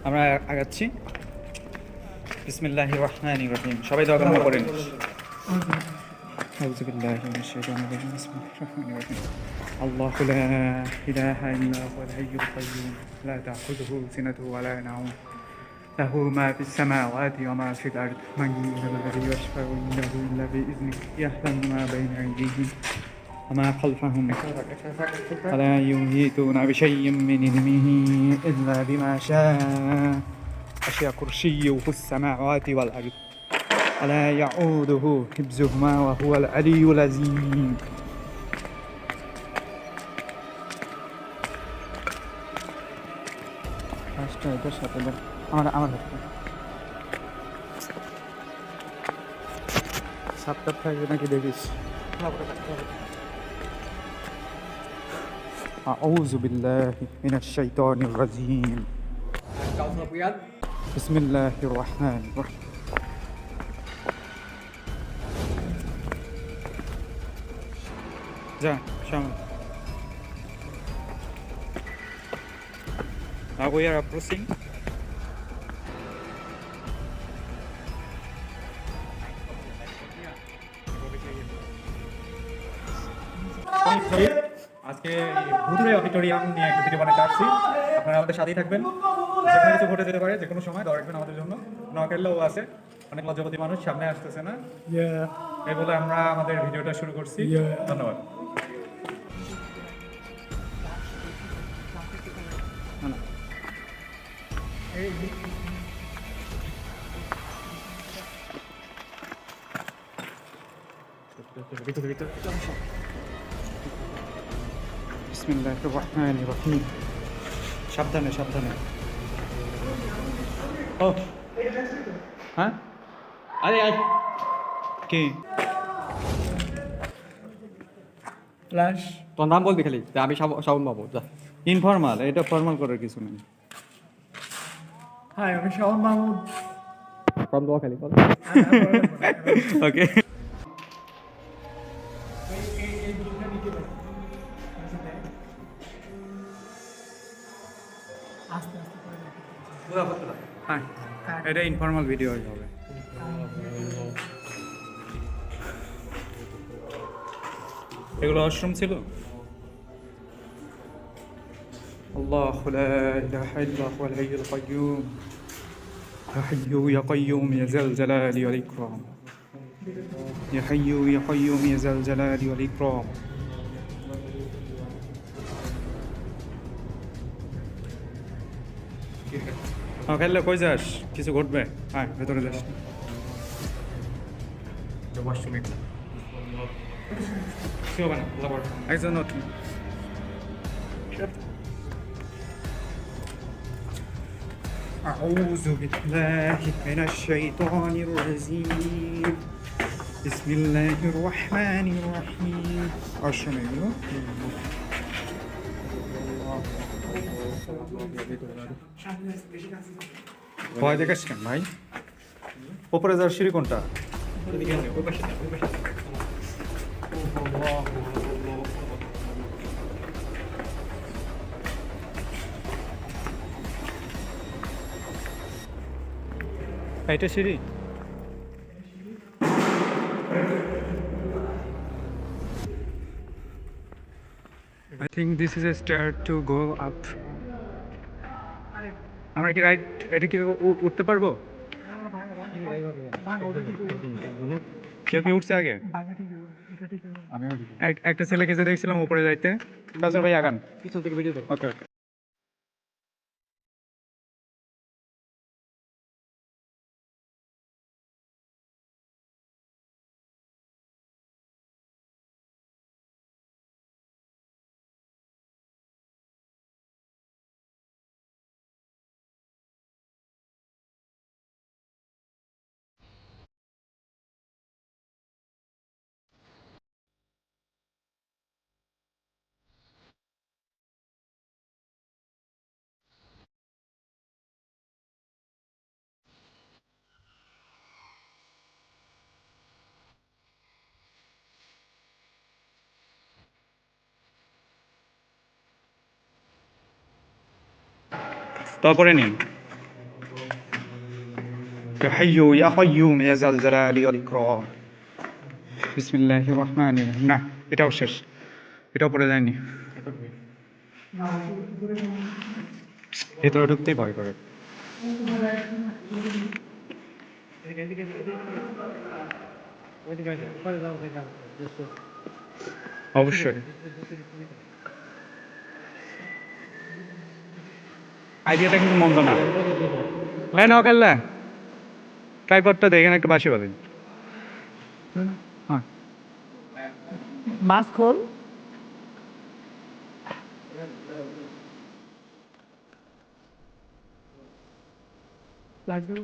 আমরা আগাচ্ছি। বিসমিল্লাহির রহমানির রহিম। সবাই দোয়া কামনা করেন। আউযু বিল্লাহি মিনাশ শাইতানির রাজিম। বিসমিল্লাহির রহমানির রহিম। আল্লাহু লা ইলাহা ইল্লা হুয়াল হাইয়ুল কাইয়্যুম লা তাখুযুহু সিনাতুহু ওয়া লা নাওম লাহু মা ফিস সামাওয়াতি ওয়া মা ফিল আরদ মান যাল্লাযী ইয়াশফা'u ইনদাহু ইল্লা বিইذনিহি ইয়া'লামু মা বাইনা আইদিহিম ওয়া মা খালফাহুম ওয়া লা ইউহীতুনা বিশাইই্যিন মিন ইলমিহি ইল্লা বিমা শা'a وسع كرسيه السماوات والأرض ولا يعوده حفظهما وهو العلي العظيم. আমার সাতটা থাকবে নাকি দেখিস। أعوذ بالله من الشيطان الرجيم. بسم الله الرحمن الرحيم. যা সামনে। Now we are approaching. আজকে ভুতুড়ে অডিটোরিয়াম নিয়ে একটা ভিডিও বানাতে আসছি। আপনারা আমাদের সাথেই থাকবেন। যেখানে কিছু ঘটে যেতে পারে, যে কোনো সময় দোয়া রাখবেন আমাদের জন্য। নকেল্লাও আছে, অনেক লজ্জাপতি মানুষ সামনে আসতেছে না, এই বলে আমরা আমাদের ভিডিওটা শুরু করছি। ধন্যবাদ। বিসমিল্লাহির রহমানির রহিম। সাবধানে সাবধানে। ও হ্যাঁ, আরে আয় কি ফ্ল্যাশ তোর নাম বলবি খালি, আমি শাওন বাবু। যা, ইনফর্মাল, এটা ফর্মাল করার কিছু নেই। হাই, আমি শাওন মাহমুদ। ফর্ম দেওয়া খালি বল। ওকে। হ্যাঁ, এটা ইনফর্মাল ভিডিও হবে। এগুলো ওয়াশরুম ছিল। আল্লাহু লা ইলাহা ইল্লা হুয়াল হাইয়ুল কাইয়্যুম ইয়া হাইয়্যু ইয়া কাইয়্যুম ইয়া যাল জালালি ওয়াল ইকরাম ইয়া হাইয়্যু ইয়া কাইয়্যুম ইয়া যাল জালালি ওয়াল ইকরাম। খেললে কই যাস? কিছু ঘটবে। হ্যাঁ, ভেতরে যাস। ওয়াশরুমে একজন أعوذ بالله من الشيطان الرجيم. بسم الله الرحمن الرحيم. أشرم এগুলো ভয় দেখাস কেন ভাই? উপরে যাওয়ার সিঁড়ি কোনটা? এটা সিঁড়ি। I think this is a stair to go up. আমরা কি রাইট, এটা কি উঠতে পারবো? কেউ কি উঠছে আগে? একটা ছেলেকে যে দেখছিলাম উপরে যাইতে। ভাই আগান পিছন থেকে ভিডিও। ওকে ওকে। তারপরে নিন। يا حي يا قيوم يا ذا الجلال والإكرام بسم الله الرحمن الرحيم না এটাও শেষ এটাও পড়ে যায়নি ভেতরে ঢুকতেই ভয় করে অবশ্যই আইডিয়াটা কিন্তু মন্দ না হ্যাঁ নকাল্লা ট্রাইপডটা দেখেন একটা বাসি বাজে হ্যাঁ মাস্ক খোল লাগবে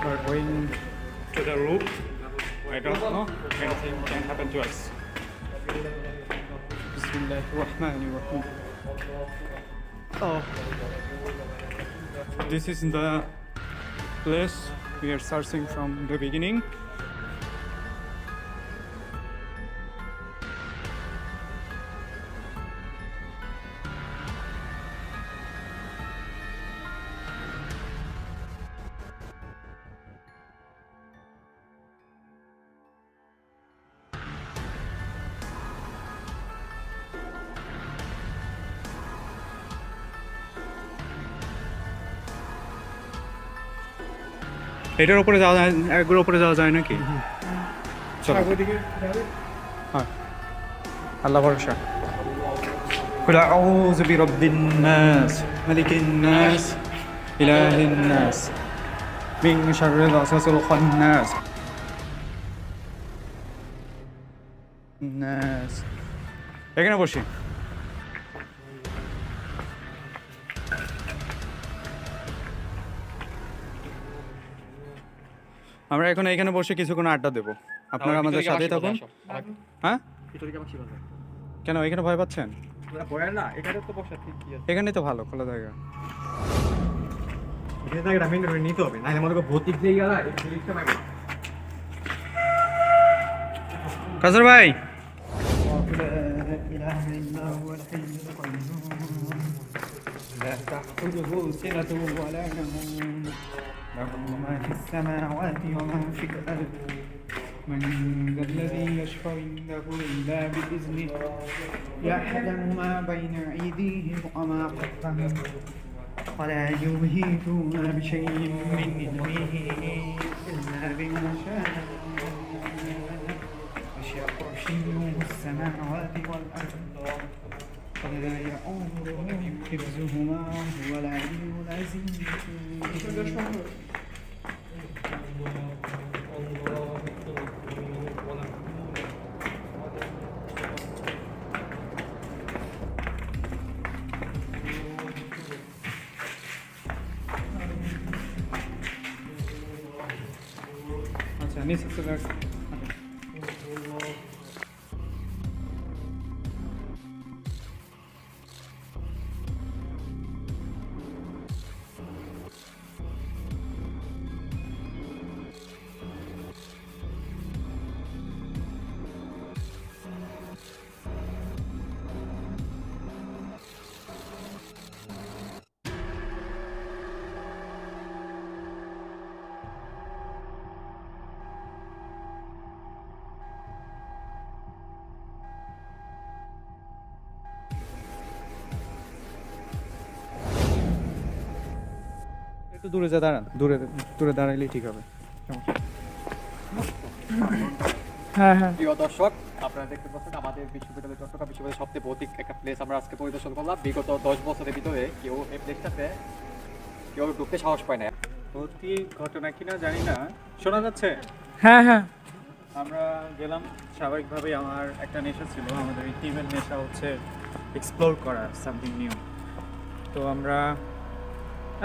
We're going to the roof. I don't know. Anything can happen to us. Bismillahirrahmanirrahim. Oh. This is the place we are searching from the beginning. এটার উপরে যাওয়া যায় একগুলোর উপরে যাওয়া যায় নাকি চলো হ্যাঁ আল্লাহ ভরসা قل أعوذ برب الناس ملك الناس إله الناس من شر الوسواس الخناس الناس এখানে বসি আমরা এখন এখানে বসে কিছুক্ষণ আড্ডা দেবো আপনারা আমাদের সাথেই থাকুন হ্যাঁ কেন এখানে ভয় পাচ্ছেন এখানে তো ভালো খোলা জায়গা কাসর ভাই لا تأخذه سنة ولا نوم له ما في السماوات وما في الأرض من ذا الذي يشفع عنده إلا بإذنه يعلم ما بين أيديهم وما خلفهم ولا يحيطون بشيء من علمه إلا بما شاء وسع كرسيه السماوات والأرض ولا يؤوده حفظهما وهو العلي العظيم আচ্ছা নিচে চলে আসুন একটু দূরে যা দাঁড়ান দূরে দূরে দাঁড়াইলেই ঠিক হবে হ্যাঁ হ্যাঁ প্রিয় দর্শক আপনারা দেখতে পাচ্ছেন আমাদের বিশ্ববিদ্যালয় চট্টগ্রাম বিশ্ববিদ্যালয়ের সবচেয়ে ভৌতিক একটা প্লেস আমরা আজকে পরিদর্শন করলাম বিগত 10 বছরের ভিতরে কেউ এই প্লেসটাতে কেউ ঢুকতে সাহস পায় না ভৌতিক ঘটনা কিনা জানি না, শোনা যাচ্ছে? হ্যাঁ হ্যাঁ আমরা গেলাম স্বাভাবিকভাবেই। আমার একটা নেশা ছিল, আমাদের এই টিমের নেশা হচ্ছে এক্সপ্লোর করা সামথিং নিউ। তো আমরা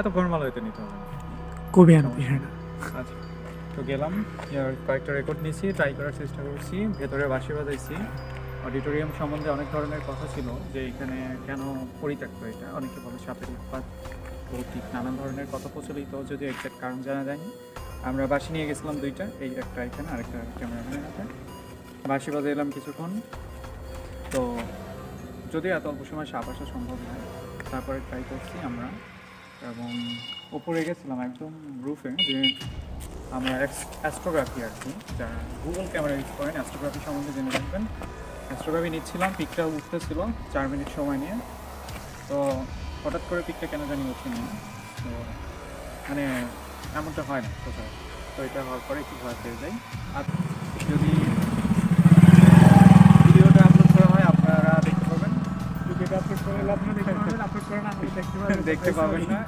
এত গরমাল হইতে নিতে হবে না। কবি আনবি হ্যাঁ আচ্ছা, তো গেলাম, কয়েকটা রেকর্ড নিয়েছি, ট্রাই করার চেষ্টা করছি, ভেতরে বাঁশি বাজাইছি। অডিটোরিয়াম সম্বন্ধে অনেক ধরনের কথা ছিল, যে এখানে কেন পরিত্যক্ত এটা, অনেকে বলে সাপের উৎপাত, ভৌতিক নানান ধরনের কথা প্রচলিত, যদিও এক্সাক্ট কারণ জানা যায়নি। আমরা বাঁশি নিয়ে গেছিলাম দুইটা, এই একটা এখানে, আরেকটা ক্যামেরাম্যানের হাতে। বাঁশি বাজাইলাম কিছুক্ষণ। তো যদিও এত অল্প সময় সাপ আসা সম্ভব নয়, তারপরে ট্রাই করছি আমরা, এবং ওপরে গেছিলাম একদম রুফে, যে আমরা অ্যাস্ট্রোগ্রাফি আর কি, যারা গুগল ক্যামেরা ইউজ করেন অ্যাস্ট্রোগ্রাফি সম্বন্ধে জেনে রাখবেন। অ্যাস্ট্রোগ্রাফি নিচ্ছিলাম, পিকটা উঠতেছিল 4 মিনিট সময় নিয়ে। তো হঠাৎ করে পিকটা কেন জানি ওঠেনি। তো মানে এমনটা হয় না কোথাও। তো এটা হওয়ার পরে একটু ভয় পেয়ে যাই। আর যদি ভিডিওটা আপলোড করা হয় আপনারা দেখতে পাবেন। ভিডিওটা আপলোড করে আপনি দেখতে পাবেন, আপলোড করে না দেখতে পাবেন দেখতে পাবেন না।